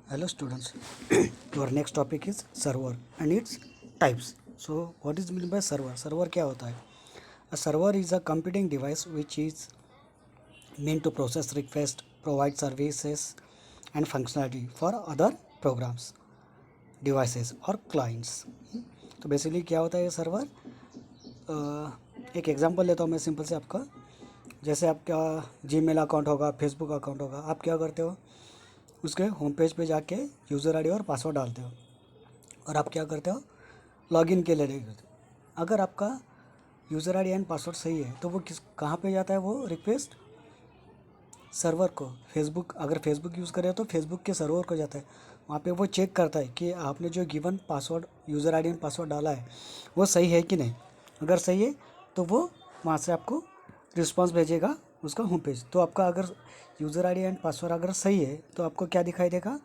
Hello students, your next topic is server and its types. So what is meant by server? Server क्या होता है? A server is a computing device which is meant to process requests, provide services and functionality for other programs, devices or clients. तो basically क्या होता है ये server? एक example लेता हूँ मैं सिंपल से आपका। जैसे आपका जीमेल अकाउंट होगा, फेसबुक अकाउंट होगा, आप क्या करते हो, उसके होम पेज पे जाके यूज़र आईडी और पासवर्ड डालते हो और आप क्या करते हो, लॉगिन के लिए देखते हो। अगर आपका यूज़र आईडी एंड पासवर्ड सही है तो वो कहाँ पे जाता है, वो रिक्वेस्ट सर्वर को, फेसबुक, अगर फेसबुक यूज़ करें तो फेसबुक के सर्वर को जाता है। वहाँ पे वो चेक करता है कि आपने जो given password, user ID and password डाला है वो सही है कि नहीं। अगर सही है तो वो वहाँ से आपको रिस्पांस भेजेगा उसका होम पेज। तो आपका अगर यूज़र आईडी एंड पासवर्ड अगर सही है तो आपको क्या दिखाई देगा,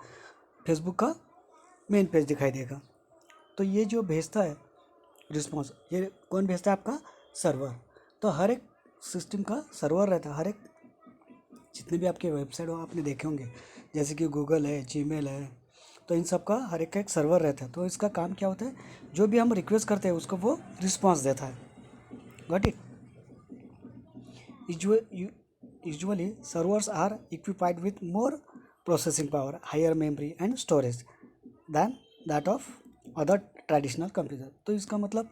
फेसबुक का मेन पेज दिखाई देगा। तो ये जो भेजता है रिस्पांस, ये कौन भेजता है, आपका सर्वर। तो हर एक सिस्टम का सर्वर रहता है। हर एक जितने भी आपके वेबसाइट हो आपने देखे होंगे, जैसे कि गूगल है, जीमेल है, तो इन सब का हर एक का एक सर्वर रहता है। तो इसका काम क्या होता है, जो भी हम रिक्वेस्ट करते हैं उसको वो रिस्पांस देता है। Got it. Usually, servers are equipped with more processing power, higher memory and storage than that of other traditional computer. तो इसका मतलब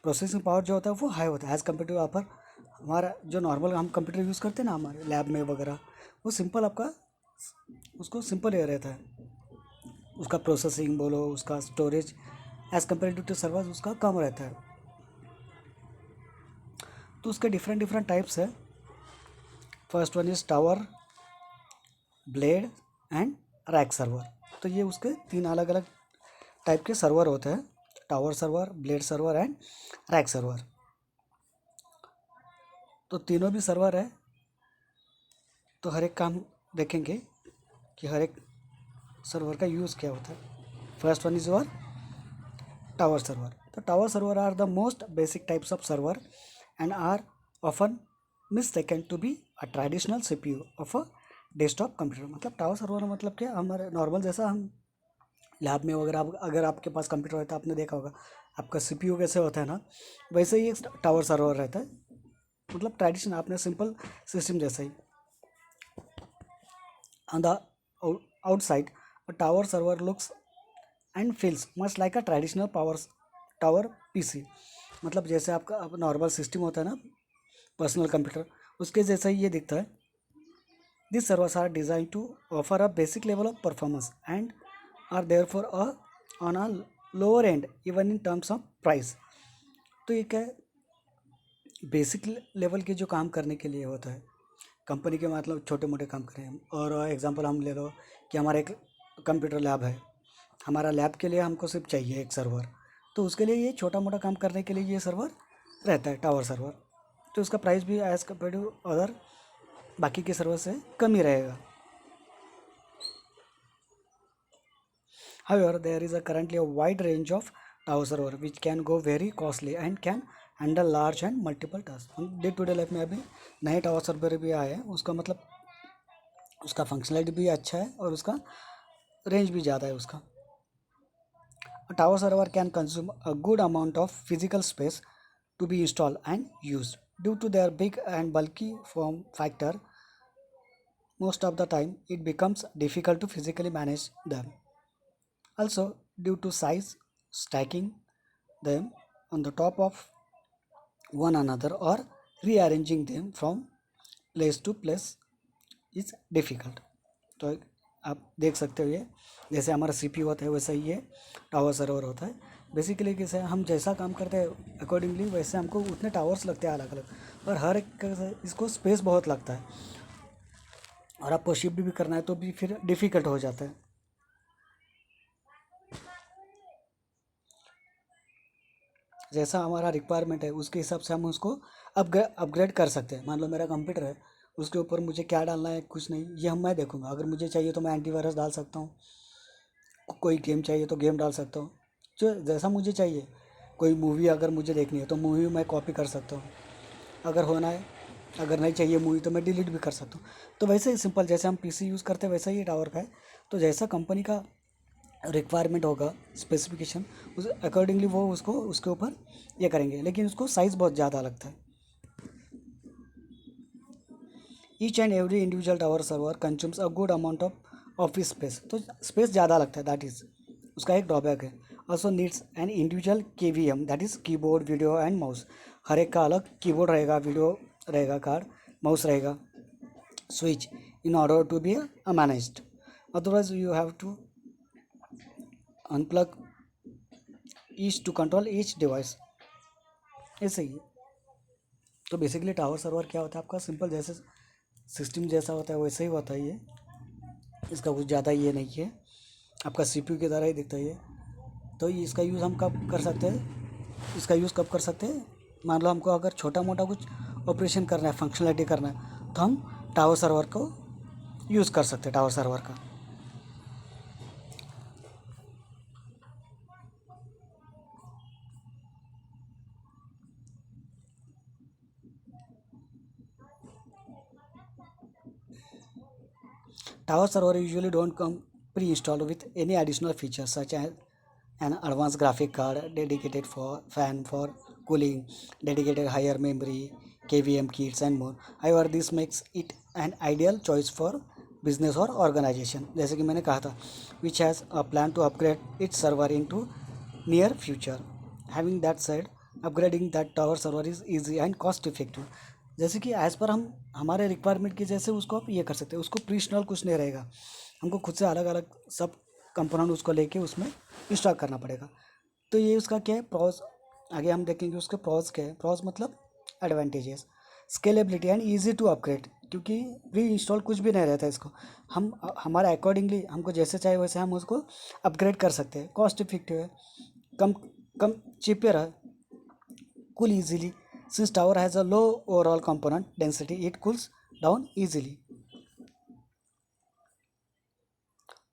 प्रोसेसिंग पावर जो होता है वो हाई होता है एज़ कम्पेयर टू अपर हमारा जो नॉर्मल हम कंप्यूटर यूज़ करते हैं ना हमारे लैब में वगैरह, वो सिंपल आपका उसको सिंपल ये रहता है। उसका प्रोसेसिंग बोलो, उसका storage as compared to server उसका कम रहता है। तो उसके डिफरेंट डिफरेंट टाइप्स है। First one is tower, blade and rack server. तो ये उसके तीन अलग अलग टाइप के सर्वर होते हैं, tower server, blade server and rack server. तो तीनों भी सर्वर है। तो हर एक काम देखेंगे कि हर एक सर्वर का यूज़ क्या होता है। First one is your tower server. तो tower server are the most basic types of server and are often mistaken to be a traditional CPU of a desktop computer. मतलब टावर सर्वर मतलब क्या, हमारे normal जैसा हम lab में वगैरह अगर आपके पास कंप्यूटर रहता है, आपने देखा होगा आपका सीपीयू कैसे होता है ना, वैसे ही एक टावर सर्वर रहता है। मतलब ट्रेडिशनल आपने सिंपल सिस्टम जैसा ही। On the outside a tower server looks and feels much like a traditional tower PC. मतलब जैसे आपका नॉर्मल सिस्टम होता है ना, पर्सनल कंप्यूटर, उसके जैसा ही ये दिखता है। This servers are design to offer a basic level of performance and are therefore on a lower end even in terms of price. तो ये क्या है, बेसिक लेवल के जो काम करने के लिए होता है कंपनी के, मतलब छोटे मोटे काम करें हम। और एग्जांपल हम ले लो कि हमारा एक कंप्यूटर लैब है, हमारा लैब के लिए हमको सिर्फ चाहिए एक सर्वर, तो उसके लिए ये छोटा मोटा काम करने के लिए ये सर्वर रहता है, टावर सर्वर। तो उसका प्राइस भी एज़ कम्पेयर टू अदर बाकी के सर्वर से कम ही रहेगा। However, there is currently a wide range of tower server which can go very costly and can handle large and multiple tasks. Day to day life में अभी नए tower server भी आए हैं, उसका मतलब उसका फंक्शनलिटी भी अच्छा है और उसका रेंज भी ज़्यादा है उसका। A tower server can consume a good amount of physical space to be installed and used. Due to their big and bulky form factor, most of the time it becomes difficult to physically manage them. Also, due to size, stacking them on the top of one another or rearranging them from place to place is difficult. तो आप देख सकते हो, ये जैसे हमारा CPU होता है वैसा ही ये टावर सर्वर होता है। बेसिकली कैसे हम जैसा काम करते हैं अकॉर्डिंगली वैसे हमको उतने टावर्स लगते हैं अलग अलग, और हर एक इसको स्पेस बहुत लगता है, और आपको शिफ्ट भी करना है तो भी फिर डिफ़िकल्ट हो जाता है। जैसा हमारा रिक्वायरमेंट है उसके हिसाब से हम उसको अपग्रेड कर सकते हैं। मान लो मेरा कंप्यूटर है, उसके ऊपर मुझे क्या डालना है कुछ नहीं, ये मैं देखूंगा। अगर मुझे चाहिए तो मैं एंटीवायरस डाल सकता हूँ, कोई गेम चाहिए तो गेम डाल सकता हूँ, जो जैसा मुझे चाहिए। कोई मूवी अगर मुझे देखनी है तो मूवी मैं कॉपी कर सकता हूँ। अगर होना है अगर नहीं चाहिए मूवी तो मैं डिलीट भी कर सकता हूँ। तो वैसे ही सिंपल, जैसे हम पीसी यूज़ करते हैं वैसा ही टावर का है। तो जैसा कंपनी का रिक्वायरमेंट होगा, स्पेसिफिकेशन, उस अकॉर्डिंगली वो उसको उसके ऊपर ये करेंगे, लेकिन उसको साइज़ बहुत ज़्यादा लगता है। Each and every individual tower server consumes a good amount of office space. तो स्पेस ज़्यादा लगता है, दैट इज़ उसका एक ड्रॉबैक है। Also needs an individual KVM, that is keyboard video and mouse. हर एक का अलग कीबोर्ड रहेगा, वीडियो रहेगा कार्ड, माउस रहेगा, switch, in order to be managed. Otherwise you have to unplug each to control each device. ऐसे ही। तो बेसिकली टावर सर्वर क्या होता है आपका, सिंपल जैसे सिस्टम जैसा होता है वैसे ही होता है ये, इसका कुछ ज़्यादा ये नहीं है, आपका CPU की तरह ही दिखता है ये। तो इसका यूज़ हम कब कर सकते हैं, इसका यूज़ कब कर सकते हैं, मान लो हमको अगर छोटा मोटा कुछ ऑपरेशन करना है, फंक्शनलिटी करना है, तो हम टावर सर्वर को यूज़ कर सकते हैं, टावर सर्वर का। Tower server usually don't come pre-installed with any additional features such as an advanced graphic card, dedicated for fan for cooling, dedicated higher memory, KVM kits and more. However, this makes it an ideal choice for business or organization, जैसे कि मैंने कहा था, which has a plan to upgrade its server into near future. Having that said, upgrading that tower server is easy and cost effective. जैसे कि as per हम हमारे requirement की जैसे उसको आप ये कर सकते हैं, उसको प्रीशनल कुछ नहीं रहेगा, हमको खुद से अलग अलग सब कंपोनेंट उसको लेके उसमें इंस्टॉल करना पड़ेगा। तो ये उसका क्या है प्रॉस, आगे हम देखेंगे उसके प्रॉस क्या है। प्रॉस मतलब advantages, scalability and easy to upgrade, क्योंकि प्री इंस्टॉल कुछ भी नहीं रहता है, इसको हम हमारे अकॉर्डिंगली हमको जैसे चाहे वैसे हम उसको अपग्रेड कर सकते हैं। कॉस्ट इफेक्टिव है, कम कम चीपर है, cool easily. Since tower has a low overall component density, it cools down easily.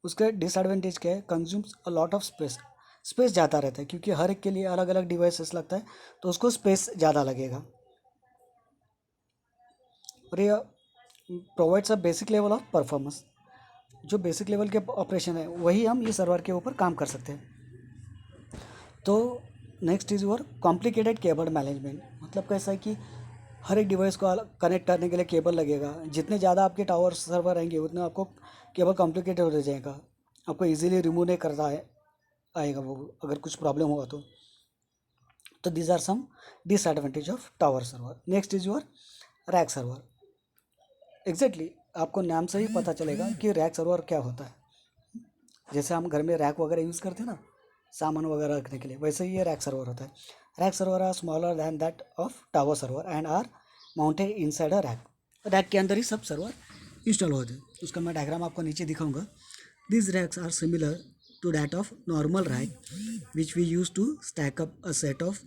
उसके डिसएडवांटेज क्या है, consumes a lot of space, space ज़्यादा रहता है क्योंकि हर एक के लिए अलग अलग डिवाइसेस लगता है, तो उसको स्पेस ज़्यादा लगेगा। और ये provides a basic level of performance, जो बेसिक लेवल के ऑपरेशन है वही हम ये सर्वर के ऊपर काम कर सकते हैं। तो next is your complicated cable management, मतलब कैसा है कि हर एक डिवाइस को कनेक्ट करने के लिए केबल लगेगा, जितने ज़्यादा आपके टावर सर्वर रहेंगे उतने आपको केबल कॉम्प्लिकेटेड हो जाएगा, आपको इजीली रिमूव नहीं करना है आएगा वो, अगर कुछ प्रॉब्लम होगा तो these are some disadvantage of tower server. Next is your rack server. Exactly आपको नाम से ही पता चलेगा कि रैक सर्वर क्या होता है। जैसे हम घर में रैक वगैरह यूज़ करते हैं ना सामान वगैरह रखने के लिए, वैसे ही ये रैक सर्वर होता है। Rack server are smaller than that of tower server and are mounted inside a rack. Rack के अंदर ही सब सर्वर इंस्टॉल होते हैं। उसका मैं डायग्राम आपको नीचे दिखाऊंगा। This racks are similar to that of normal rack which we use to stack up a set of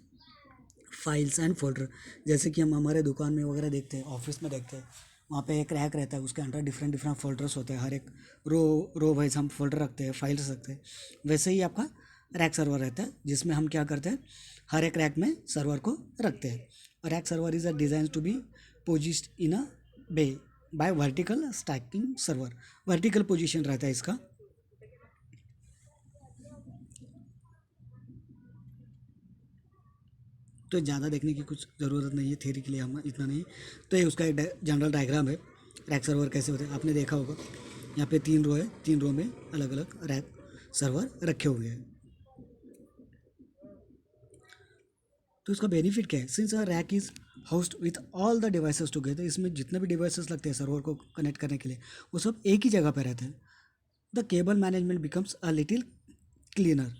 files and folder. जैसे कि हम हमारे दुकान में वगैरह देखते हैं, ऑफिस में देखते हैं, वहाँ पे एक रैक रहता है, उसके अंदर डिफरेंट डिफरेंट फोल्डर्स होते हैं, हर एक रो वाइज हम फोल्डर रखते हैं, फाइल्स रखते हैं। वैसे ही आपका रैक सर्वर रहता है जिसमें हम क्या करते हैं, हर एक रैक में सर्वर को रखते हैं। Rack server is a design to be positioned in a bay by vertical stacking server. Vertical position रहता है इसका। तो ज़्यादा देखने की कुछ ज़रूरत नहीं है, थ्योरी के लिए हम इतना नहीं। तो ये उसका एक जनरल डायग्राम है, रैक सर्वर कैसे होते हैं आपने देखा होगा। यहाँ पे 3 रो है, 3 रो में अलग अलग रैक सर्वर रखे हुए हैं। तो इसका बेनिफिट क्या है, since a rack is host with all the devices together, इसमें जितने भी डिवाइसेस लगते हैं सर्वर को कनेक्ट करने के लिए वो सब एक ही जगह पर रहते हैं। The cable management becomes a little cleaner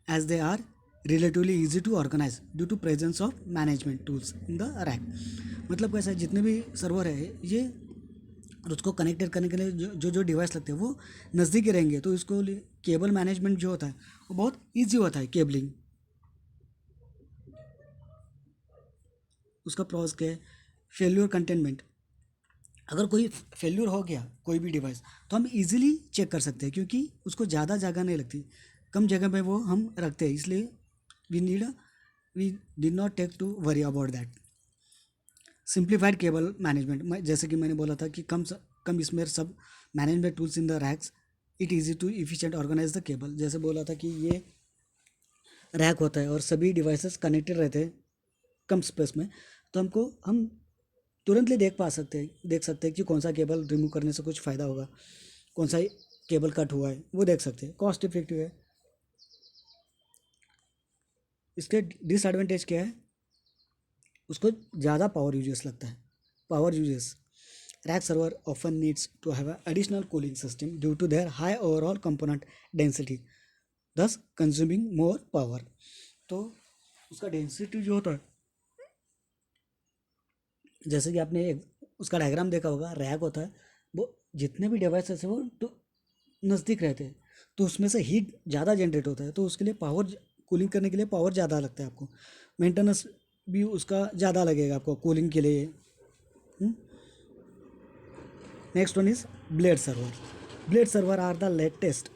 as they are relatively easy to organize due to presence of management tools in the rack। मतलब कैसा है, जितने भी सर्वर है ये और उसको कनेक्टेड करने के लिए जो डिवाइस लगते हैं वो नज़दीक ही रहेंगे, तो इसको केबल मैनेजमेंट जो होता है वो बहुत ईजी होता है केबलिंग। उसका प्रॉस क्या है, फेल्यूर कंटेनमेंट, अगर कोई फेल्यूर हो गया कोई भी डिवाइस तो हम इजीली चेक कर सकते हैं क्योंकि उसको ज़्यादा जगह नहीं लगती, कम जगह पे वो हम रखते हैं, इसलिए we need we did not take to worry about that. Simplified cable management, जैसे कि मैंने बोला था कि कम इसमें सब management tools in the racks, it easy to efficient organise the cable. जैसे बोला था कि ये रैक होता है और सभी डिवाइसेस कनेक्टेड रहते हैं कम स्पेस में, तो हम तुरंतली देख सकते हैं कि कौन सा केबल रिमूव करने से कुछ फ़ायदा होगा, कौन सा केबल कट हुआ है, वो देख सकते हैं। कॉस्ट इफेक्टिव है। इसके डिसएडवांटेज क्या है, उसको ज़्यादा पावर यूजेस लगता है। Power uses, rack server often needs to have an additional cooling system due to their high overall component density, thus consuming more power। तो उसका डेंसिटी जो होता है, जैसे कि आपने उसका डायग्राम देखा होगा, रैक होता है, वो जितने भी डिवाइसेस है वो तो नज़दीक रहते हैं, तो उसमें से हीट ज़्यादा जनरेट होता है, तो उसके लिए पावर, कूलिंग करने के लिए पावर ज़्यादा लगता है आपको, मेंटेनेंस भी उसका ज़्यादा लगेगा आपको कूलिंग के लिए। Next one is blade server. Blade server are the latest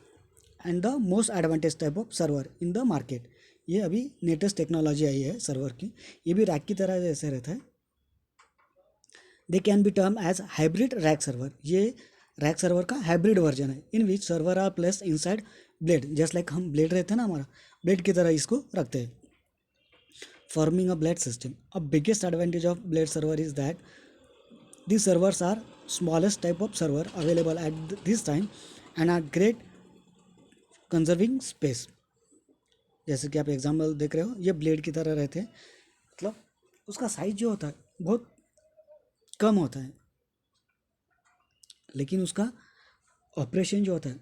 and the most advantage type of server in the market. ये अभी लेटेस्ट टेक्नोलॉजी आई है सर्वर की, ये भी रैक की तरह जैसे रहता है। They can be term as hybrid rack server, ये रैक सर्वर का हाइब्रिड वर्जन है, in which server are placed inside blade, just like हम ब्लेड रहते हैं ना हमारा, ब्लेड की तरह इसको रखते हैं, forming a blade system. A biggest advantage of blade server is that these servers are smallest type of server available at this time and are great conserving space। जैसे कि आप एग्जाम्पल देख रहे हो, ये ब्लेड की तरह रहते हैं, मतलब उसका साइज जो होता है बहुत कम होता है, लेकिन उसका ऑपरेशन जो होता है,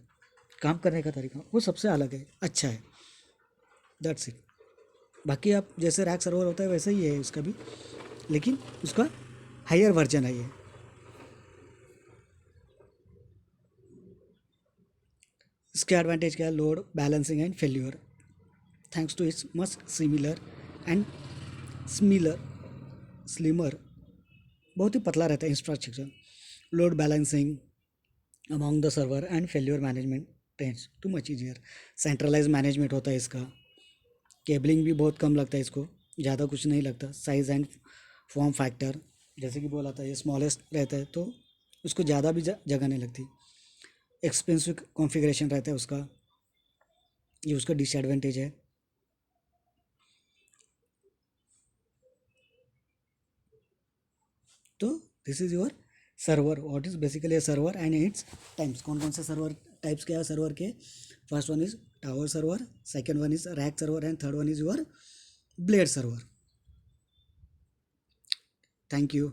काम करने का तरीका वो सबसे अलग है, अच्छा है। That's it. बाकी आप जैसे रैक सर्वर होता है वैसे ही है उसका भी, लेकिन उसका हायर वर्जन है ये। इसके एडवांटेज क्या है, load balancing and failure, thanks to its much similar and smaller slimmer, बहुत ही पतला रहता है infrastructure, load balancing among the server and failure management tends to much easier. Centralize management होता है इसका, केबलिंग भी बहुत कम लगता है इसको, ज़्यादा कुछ नहीं लगता। साइज एंड फॉर्म फैक्टर, जैसे कि बोला था ये स्मॉलेस्ट रहता है तो उसको ज़्यादा भी जगह नहीं लगती। एक्सपेंसिव कॉन्फ़िगरेशन रहता है उसका, ये उसका डिसएडवांटेज है। तो this is your server, what is basically a server and its types. कौन कौन से सर्वर टाइप्स क्या है सर्वर के, first one is tower server, second one is rack server and third one is your blade server. Thank you.